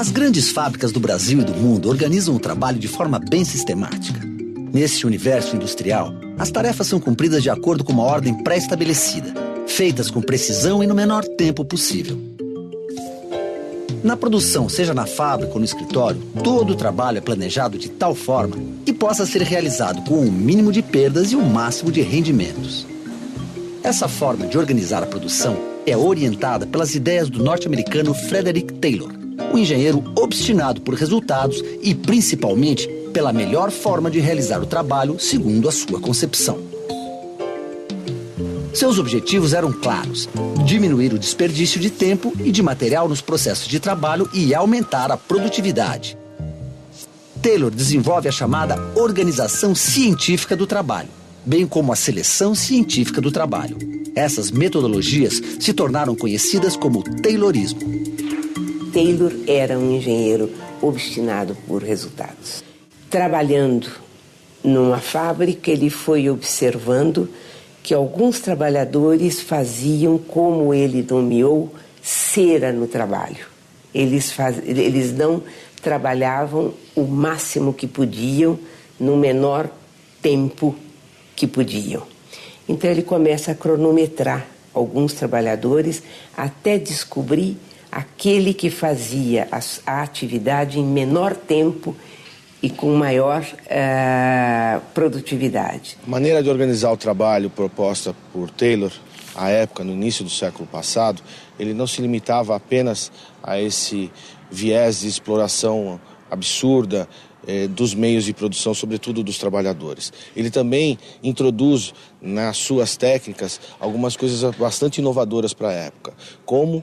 As grandes fábricas do Brasil e do mundo organizam o trabalho de forma bem sistemática. Nesse universo industrial, as tarefas são cumpridas de acordo com uma ordem pré-estabelecida, feitas com precisão e no menor tempo possível. Na produção, seja na fábrica ou no escritório, todo o trabalho é planejado de tal forma que possa ser realizado com o mínimo de perdas e o máximo de rendimentos. Essa forma de organizar a produção é orientada pelas ideias do norte-americano Frederick Taylor, um engenheiro obstinado por resultados e, principalmente, pela melhor forma de realizar o trabalho segundo a sua concepção. Seus objetivos eram claros: diminuir o desperdício de tempo e de material nos processos de trabalho e aumentar a produtividade. Taylor desenvolve a chamada organização científica do trabalho, bem como a seleção científica do trabalho. Essas metodologias se tornaram conhecidas como Taylorismo. Taylor era um engenheiro obstinado por resultados. Trabalhando numa fábrica, ele foi observando que alguns trabalhadores faziam, como ele nomeou, cera no trabalho. Eles não trabalhavam o máximo que podiam, no menor tempo que podiam. Então ele começa a cronometrar alguns trabalhadores até descobrir aquele que fazia a atividade em menor tempo e com maior produtividade. A maneira de organizar o trabalho proposta por Taylor, à época, no início do século passado, ele não se limitava apenas a esse viés de exploração absurda dos meios de produção, sobretudo dos trabalhadores. Ele também introduz nas suas técnicas algumas coisas bastante inovadoras para a época, como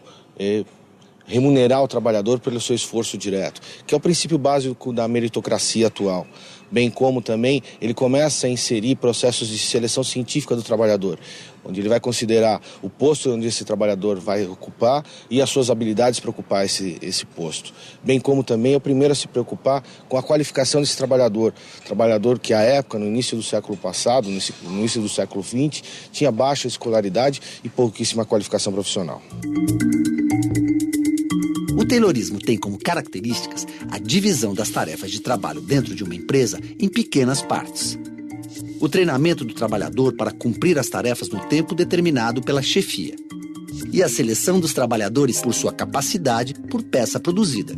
remunerar o trabalhador pelo seu esforço direto, que é o princípio básico da meritocracia atual. Bem como também ele começa a inserir processos de seleção científica do trabalhador, onde ele vai considerar o posto onde esse trabalhador vai ocupar e as suas habilidades para ocupar esse posto. Bem como também é o primeiro a se preocupar com a qualificação desse trabalhador que à época, no início do século passado, no início do século XX, tinha baixa escolaridade e pouquíssima qualificação profissional. O Taylorismo tem como características a divisão das tarefas de trabalho dentro de uma empresa em pequenas partes. O treinamento do trabalhador para cumprir as tarefas no tempo determinado pela chefia. E a seleção dos trabalhadores por sua capacidade por peça produzida.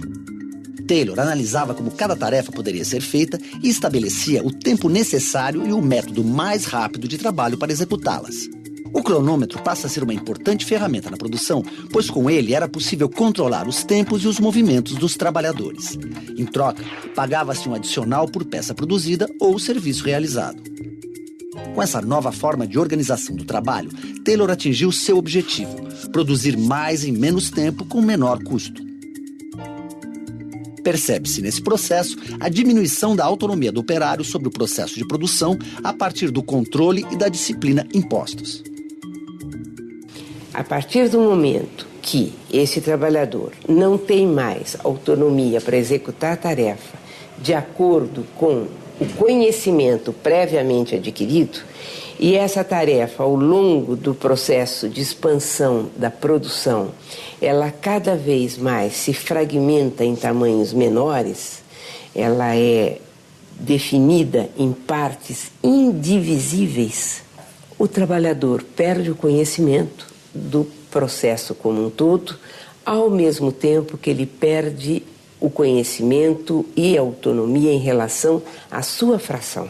Taylor analisava como cada tarefa poderia ser feita e estabelecia o tempo necessário e o método mais rápido de trabalho para executá-las. O cronômetro passa a ser uma importante ferramenta na produção, pois com ele era possível controlar os tempos e os movimentos dos trabalhadores. Em troca, pagava-se um adicional por peça produzida ou serviço realizado. Com essa nova forma de organização do trabalho, Taylor atingiu seu objetivo: produzir mais em menos tempo com menor custo. Percebe-se nesse processo a diminuição da autonomia do operário sobre o processo de produção a partir do controle e da disciplina impostos. A partir do momento que esse trabalhador não tem mais autonomia para executar a tarefa de acordo com o conhecimento previamente adquirido, e essa tarefa, ao longo do processo de expansão da produção, ela cada vez mais se fragmenta em tamanhos menores, ela é definida em partes indivisíveis, o trabalhador perde o conhecimento do processo como um todo, ao mesmo tempo que ele perde o conhecimento e a autonomia em relação à sua fração,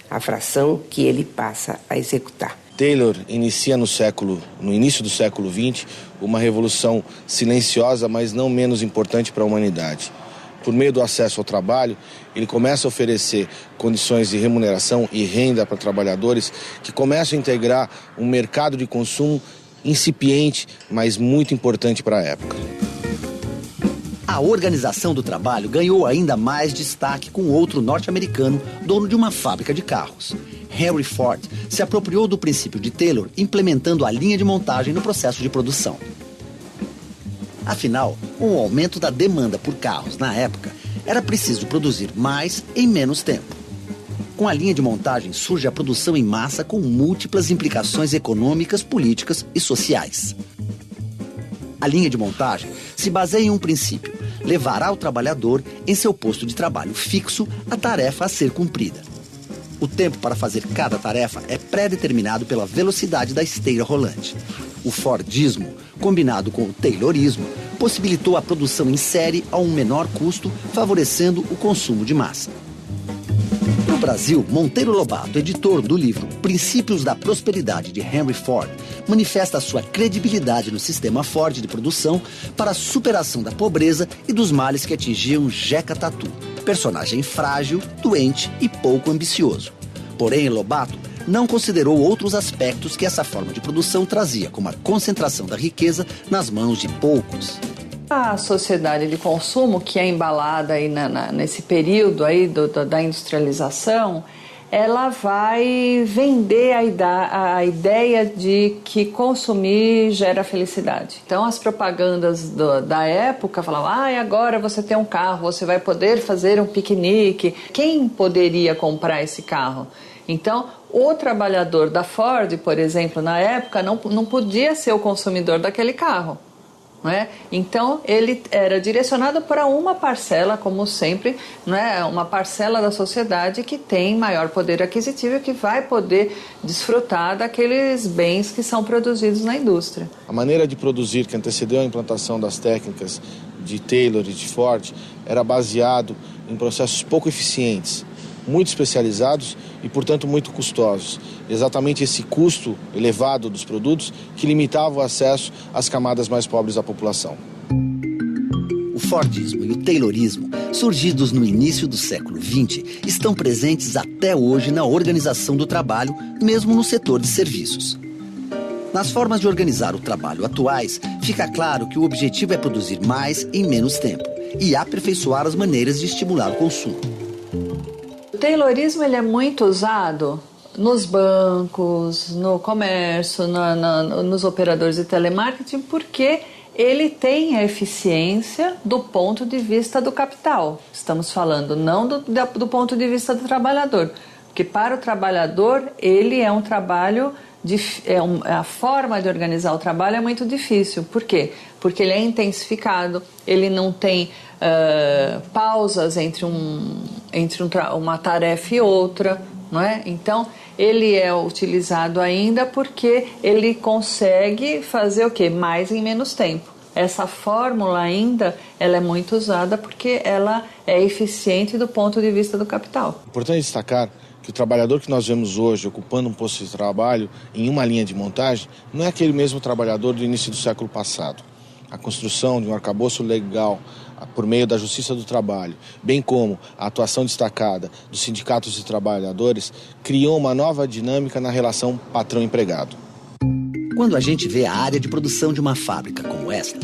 a fração que ele passa a executar. Taylor inicia no início do século XX, uma revolução silenciosa, mas não menos importante para a humanidade. Por meio do acesso ao trabalho, ele começa a oferecer condições de remuneração e renda para trabalhadores que começam a integrar um mercado de consumo incipiente, mas muito importante para a época. A organização do trabalho ganhou ainda mais destaque com outro norte-americano, dono de uma fábrica de carros. Henry Ford se apropriou do princípio de Taylor, implementando a linha de montagem no processo de produção. Afinal, com o aumento da demanda por carros na época, era preciso produzir mais em menos tempo. Com a linha de montagem surge a produção em massa com múltiplas implicações econômicas, políticas e sociais. A linha de montagem se baseia em um princípio: levará o trabalhador em seu posto de trabalho fixo a tarefa a ser cumprida. O tempo para fazer cada tarefa é pré-determinado pela velocidade da esteira rolante. O Fordismo, combinado com o Taylorismo, possibilitou a produção em série a um menor custo, favorecendo o consumo de massa. No Brasil, Monteiro Lobato, editor do livro Princípios da Prosperidade de Henry Ford, manifesta sua credibilidade no sistema Ford de produção para a superação da pobreza e dos males que atingiam Jeca Tatu, personagem frágil, doente e pouco ambicioso. Porém, Lobato não considerou outros aspectos que essa forma de produção trazia, como a concentração da riqueza nas mãos de poucos. A sociedade de consumo, que é embalada aí nesse período aí da industrialização, ela vai vender a ideia de que consumir gera felicidade. Então, as propagandas da época falavam: agora você tem um carro, você vai poder fazer um piquenique. Quem poderia comprar esse carro? Então, o trabalhador da Ford, por exemplo, na época, não podia ser o consumidor daquele carro. Não é? Então ele era direcionado para uma parcela, como sempre, não é? Uma parcela da sociedade que tem maior poder aquisitivo e que vai poder desfrutar daqueles bens que são produzidos na indústria. A maneira de produzir que antecedeu a implantação das técnicas de Taylor e de Ford era baseado em processos pouco eficientes, muito especializados e, portanto, muito custosos. Exatamente esse custo elevado dos produtos que limitava o acesso às camadas mais pobres da população. O Fordismo e o Taylorismo, surgidos no início do século XX, estão presentes até hoje na organização do trabalho, mesmo no setor de serviços. Nas formas de organizar o trabalho atuais, fica claro que o objetivo é produzir mais em menos tempo e aperfeiçoar as maneiras de estimular o consumo. O Taylorismo ele é muito usado nos bancos, no comércio, nos operadores de telemarketing, porque ele tem a eficiência do ponto de vista do capital. Estamos falando não do ponto de vista do trabalhador, porque para o trabalhador ele é um trabalho, a forma de organizar o trabalho é muito difícil. Por quê? Porque ele é intensificado, ele não tem pausas entre uma tarefa e outra, não é? Então, ele é utilizado ainda porque ele consegue fazer o quê? Mais em menos tempo. Essa fórmula ainda, ela é muito usada porque ela é eficiente do ponto de vista do capital. Importante destacar que o trabalhador que nós vemos hoje ocupando um posto de trabalho em uma linha de montagem não é aquele mesmo trabalhador do início do século passado. A construção de um arcabouço legal por meio da Justiça do Trabalho, bem como a atuação destacada dos sindicatos de trabalhadores, criou uma nova dinâmica na relação patrão-empregado. Quando a gente vê a área de produção de uma fábrica como esta,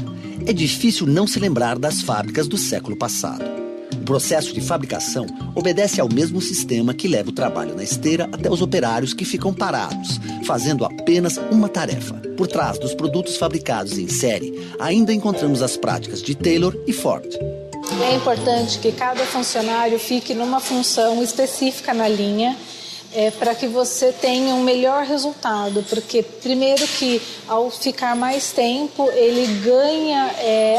é difícil não se lembrar das fábricas do século passado. O processo de fabricação obedece ao mesmo sistema que leva o trabalho na esteira até os operários que ficam parados, fazendo apenas uma tarefa. Por trás dos produtos fabricados em série, ainda encontramos as práticas de Taylor e Ford. É importante que cada funcionário fique numa função específica na linha, para que você tenha um melhor resultado, porque primeiro que ao ficar mais tempo ele ganha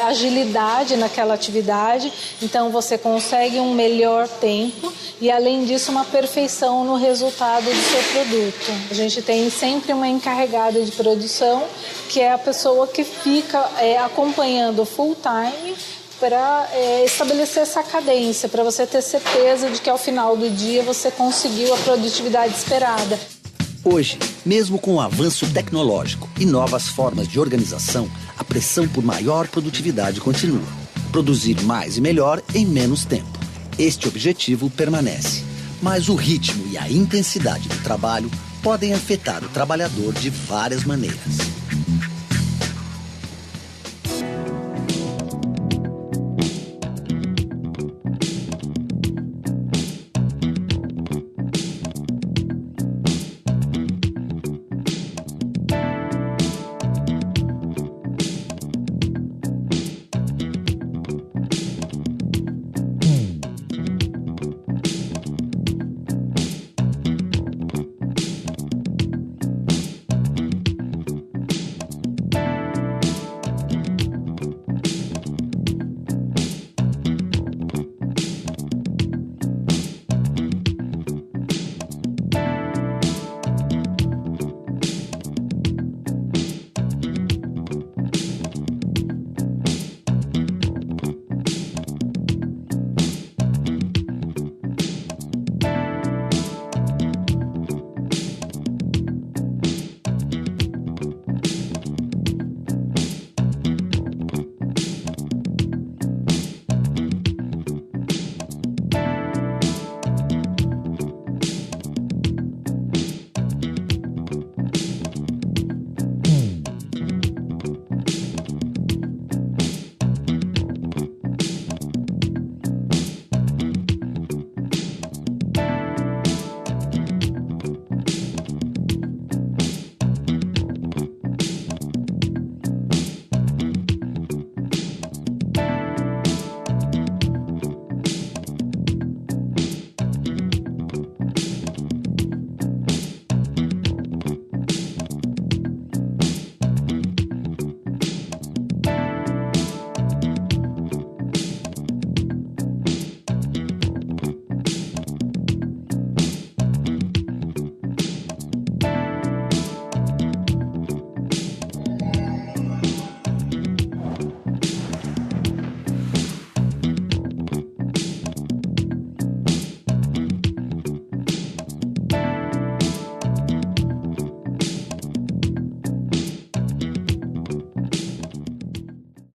agilidade naquela atividade, então você consegue um melhor tempo e além disso uma perfeição no resultado do seu produto. A gente tem sempre uma encarregada de produção, que é a pessoa que fica acompanhando full time, para estabelecer essa cadência, para você ter certeza de que ao final do dia você conseguiu a produtividade esperada. Hoje, mesmo com o avanço tecnológico e novas formas de organização, a pressão por maior produtividade continua. Produzir mais e melhor em menos tempo. Este objetivo permanece, mas o ritmo e a intensidade do trabalho podem afetar o trabalhador de várias maneiras.